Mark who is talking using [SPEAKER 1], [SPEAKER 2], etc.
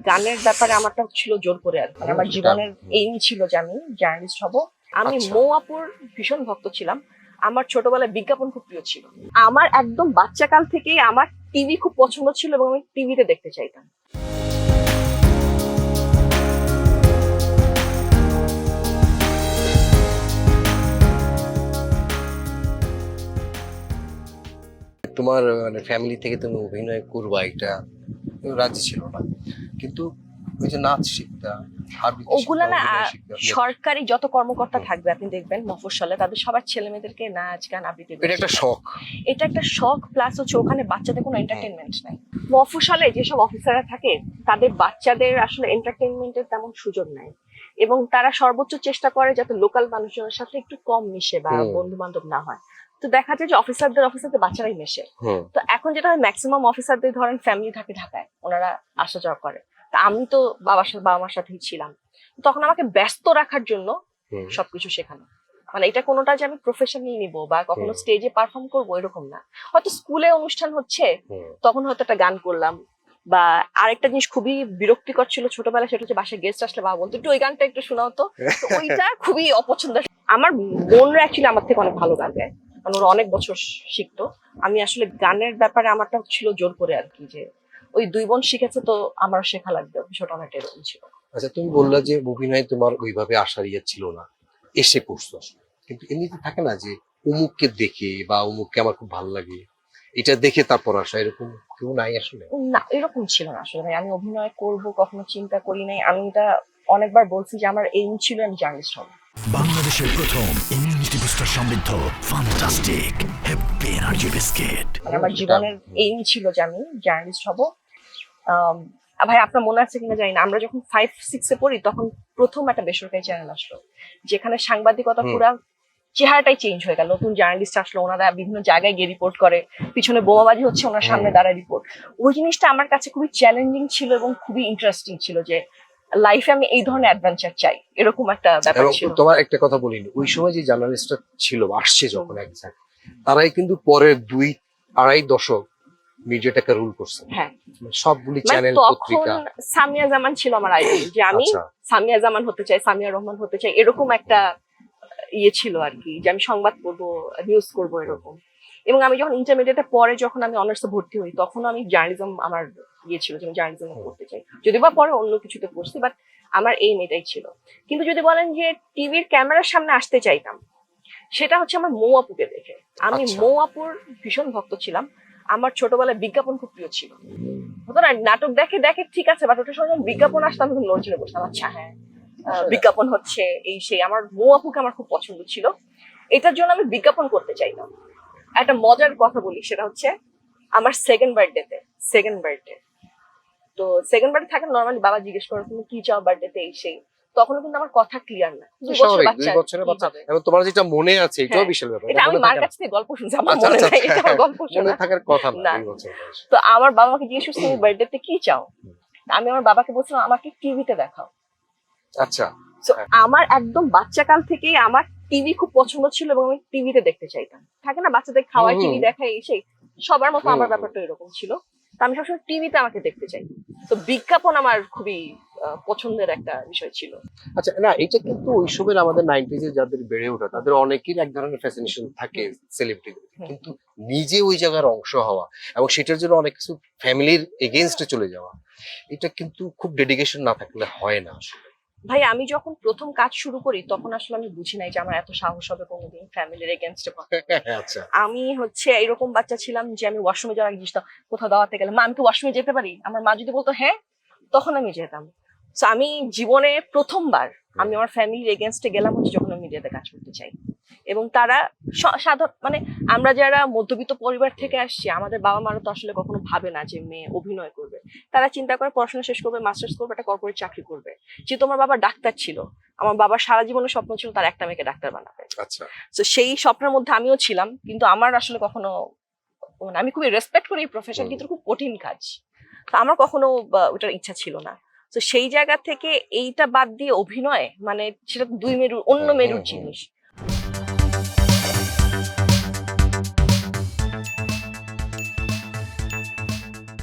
[SPEAKER 1] গানের ব্যাপারে আমারটা ছিল জোর করে আর কি। মানে আমার জীবনের এইম ছিল যে আমি জার্নালিস্ট হব। আমি মৌ আপুর ভীষণ ভক্ত ছিলাম। আমার ছোটবেলায় বিজ্ঞাপন খুব প্রিয় ছিল। আমার একদম বাচ্চাকাল থেকেই আমার টিভি খুব পছন্দ ছিল এবং আমি টিভিতে দেখতে চাইতাম।
[SPEAKER 2] তোমার মানে ফ্যামিলি থেকে তুমি অভিনয় করবা এটা রাজি ছিল না, কিন্তু ওই যে নাচ শিখতা,
[SPEAKER 1] ওগুলা না সরকারি যত কর্মকর্তা থাকবে আপনি দেখবেন মফস্বলে তাদের সবার ছেলে মেয়েদেরকে নাচ গান আবৃত্তি
[SPEAKER 2] এটা একটা শখ।
[SPEAKER 1] এটা একটা শখ প্লাস হচ্ছে ওখানে বাচ্চাদের কোনো এন্টারটেনমেন্ট নাই। মফস্বলে যেসব অফিসাররা থাকে তাদের বাচ্চাদের আসলে এন্টারটেনমেন্টের তেমন সুযোগ নাই এবং তারা সর্বোচ্চ চেষ্টা করে যাতে লোকাল মানুষজনের সাথে একটু কম মিশে বা বন্ধু বান্ধব না হয়। তো দেখা যায় যে অফিসারদের বাচ্চারাই মেশে। তো এখন যেটা হয় ম্যাক্সিমাম অফিসারদের ধরেন ফ্যামিলি থাকে ঢাকায়, ওনারা আসা যাওয়া করে। তা আমি তো বাবা মার সাথেই ছিলাম, তখন আমাকে ব্যস্ত রাখার জন্য সবকিছু শেখানো। মানে এটা কোনোটা যে আমি প্রফেশনাল নিব বা কখনো স্টেজে পারফর্ম করবো এরকম না। হয়তো স্কুলে অনুষ্ঠান হচ্ছে তখন হয়তো একটা গান করলাম, বা আরেকটা জিনিস খুবই বিরক্তিকর ছিল ছোটবেলায়, সেটা হচ্ছে বাসায় গেস্ট আসলে বাবা বলতো একটু ওই গানটা একটু শোনাও তো। ওইটা খুবই অপছন্দের। আমার বোনরা অ্যাকচুয়ালি আমার থেকে অনেক ভালো গান গায়, কারণ ওরা অনেক বছর শিখতো। আমি আসলে গানের ব্যাপারে আমারটা ছিল জোর করে আর কি, যে ওই দুই বোন শিখেছে তো আমারও শেখা লাগবে, বিষয়টা অনেকটা এরকম ছিল।
[SPEAKER 2] আচ্ছা, তুমি বললা যে অভিনয় তোমার ওইভাবে আসার ইয়ে ছিল না, এসে পড়ছো আসলে। কিন্তু এমনিতে থাকে না যে অমুককে দেখে বা অমুককে আমার খুব ভালো লাগে, এটা দেখে তারপর আসা, এরকম কেউ নাই আসলে?
[SPEAKER 1] না, এরকম ছিল না আসলে ভাই। আমি অভিনয় করব কখনো চিন্তা করি নাই। আমি এটা অনেকবার বলছি যে আমার এইম ছিল আমি জার্নালিস্ট হব।
[SPEAKER 3] বাংলাদেশের প্রথম ইমিউনিটি বুস্টার সমৃদ্ধ ফ্যান্টাস্টিক হ্যাপি এনার্জি বিস্কিট।
[SPEAKER 1] আমার জীবনের এইম ছিল যে আমি জার্নালিস্ট হব। ভাই আপনার মনে আছে কিনা জানি না, আমরা যখন 5-6 পড়ি তখন প্রথম একটা বেসরকারি চ্যানেল আসলো যেখানে সাংবাদিকতা পুরা চেহারাটাই চেঞ্জ হয়ে গেল। নতুন জার্নালিস্ট আসলো, ওনারা বিভিন্ন জায়গায় গিয়ে রিপোর্ট করে, পিছনে বোমাবাজি হচ্ছে ওনার সামনে দাঁড়ায় রিপোর্ট। ওই জিনিসটা আমার কাছে খুবই চ্যালেঞ্জিং ছিল এবং খুবই ইন্টারেস্টিং ছিল যে লাইফে আমি এই ধরনের অ্যাডভেঞ্চার চাই, এরকম একটা ব্যাপার ছিল।
[SPEAKER 2] তোমার একটা কথা বলিনি, ওই সময় যে জার্নালিস্টরা ছিল আসছে যখন একসাথে, তারাই কিন্তু পরের 2-2.5 দশক মিডিয়াটাকে রুল করছে।
[SPEAKER 1] হ্যাঁ,
[SPEAKER 2] সবগুলি চ্যানেল পত্রিকা।
[SPEAKER 1] সামিয়া জামান ছিল আমার আইডল, যে আমি সামিয়া জামান হতে চাই, সামিয়া রহমান হতে চাই, এরকম একটা ইয়ে ছিল আর কি, যে আমি সংবাদ পড়বো, নিউজ করবো এরকম। এবং আমি যখন ইন্টারমিডিয়েটে পরে যখন আমি অনার্সে ভর্তি হই তখন আমি জার্নালিজম আমার ইয়ে ছিল যে আমি জার্নালিজম করতে চাই, যদি বা পরে অন্য কিছুতে পড়ছি, বাট আমার এইম এটাই ছিল। কিন্তু যদি বলেন যে টিভির ক্যামেরার সামনে আসতে চাইতাম, সেটা হচ্ছে আমার মৌ আপুকে দেখে। আমি মৌ আপুর ভীষণ ভক্ত ছিলাম। আমার ছোটবেলায় বিজ্ঞাপন খুব প্রিয় ছিল। হতো না নাটক দেখে দেখে ঠিক আছে, বাট ওটার সময় বিজ্ঞাপন আসতাম আমি নড়চড়ে বসতাম, আচ্ছা হ্যাঁ বিজ্ঞাপন হচ্ছে এই সেই। আমার মৌ আপুকে আমার খুব পছন্দ ছিল, এটার জন্য আমি বিজ্ঞাপন করতে চাইতাম। একটা মজার কথা বলি, সেটা হচ্ছে আমার সেকেন্ড বার্থডে তো সেকেন্ড বার্থডে থাকে নর্মালি বাবা জিজ্ঞেস করে তুমি কি চাও বার্থডেতে এই সেই, তখন কিন্তু আমার কথা ক্লিয়ার না। 2 বছরের বাচ্চা
[SPEAKER 2] এবং তোমার যেটা মনে আছে এটাও বিশাল ব্যাপার।
[SPEAKER 1] এটা আমি মার কাছ থেকে গল্প শুনছি, আমার মনে নাই, এটা আমার গল্প শোনা
[SPEAKER 2] থাকার কথা না।
[SPEAKER 1] 2 বছর তো আমার বাবাকে জিজ্ঞেস করছি তুমি বার্থডেতে কি চাও, আমি আমার বাবাকে বলছিলাম আমাকে টিভিতে দেখাও।
[SPEAKER 2] আচ্ছা,
[SPEAKER 1] আমার একদম বাচ্চাকাল থেকেই আমার টিভি খুব পছন্দ ছিল এবং আমি টিভিতে দেখতে চাইতাম। থাকে না বাচ্চাদের খাওয়ায় টিভি দেখায় এই সেই, সবার মতো আমার ব্যাপারটা এরকম ছিল। তো আমি সবসময় টিভিতে আমাকে দেখতে চাই। তো বিজ্ঞাপন আমার খুবই পছন্দের একটা বিষয় ছিল।
[SPEAKER 2] আচ্ছা, না এটা কিন্তু ওইসবের আমাদের 90s এ যাদের বেড়ে ওঠা তাদের অনেকের এক ধরনের ফ্যাসিনেশন থাকে সেলিব্রিটিদের, কিন্তু নিজে ওই জায়গার অংশ হওয়া এবং সেটার জন্য অনেক কিছু ফ্যামিলির এগেইনস্টে চলে যাওয়া, এটা কিন্তু খুব ডেডিকেশন না থাকলে হয় না আসলে।
[SPEAKER 1] ভাই আমি যখন প্রথম কাজ শুরু করি তখন আসলে আমি বুঝি নাই যে আমার এত সাহস হবে কোনোদিন ফ্যামিলির এগেইনস্টে।
[SPEAKER 2] আচ্ছা,
[SPEAKER 1] আমি হচ্ছে এরকম বাচ্চা ছিলাম যে আমি ওয়াশরুমে যাওয়ার জিনিসটা কোথাও দাওয়াতে গেলে মা আমি কি ওয়াশরুমে যেতে পারি, আমার মা যদি বলতো হ্যাঁ তখন আমি যেতাম। তো আমি জীবনে প্রথমবার আমি আমার ফ্যামিলির এগেইনস্টে গেলাম হচ্ছে যখন আমি মিডিয়াতে কাজ করতে চাই। এবং তারা সাধারণ মানে আমরা যারা মধ্যবিত্ত পরিবার থেকে আসছি, আমাদের বাবা মারা তো আসলে কখনো ভাবে না যে মেয়ে অভিনয় করবে। তারা চিন্তা করে পড়াশোনা শেষ করবে, মাস্টার্স করবে, একটা কর্পোরেট চাকরি করবে। যেহেতু আমার বাবা ডাক্তার ছিল, আমার বাবার সারা জীবনের স্বপ্ন ছিল তার একটা মেয়েকে ডাক্তার বানাবে।
[SPEAKER 2] আচ্ছা,
[SPEAKER 1] তো সেই স্বপ্নের মধ্যে আমিও ছিলাম, কিন্তু আমার আসলে কখনো মানে আমি খুবই রেসপেক্ট করি এই প্রফেশন, কিন্তু খুব কঠিন কাজ, তো আমার কখনো ওটার ইচ্ছা ছিল না। তো সেই জায়গা থেকে এইটা বাদ দিয়ে অভিনয় মানে সেটা 2 মেরুর অন্য মেরুর জিনিস।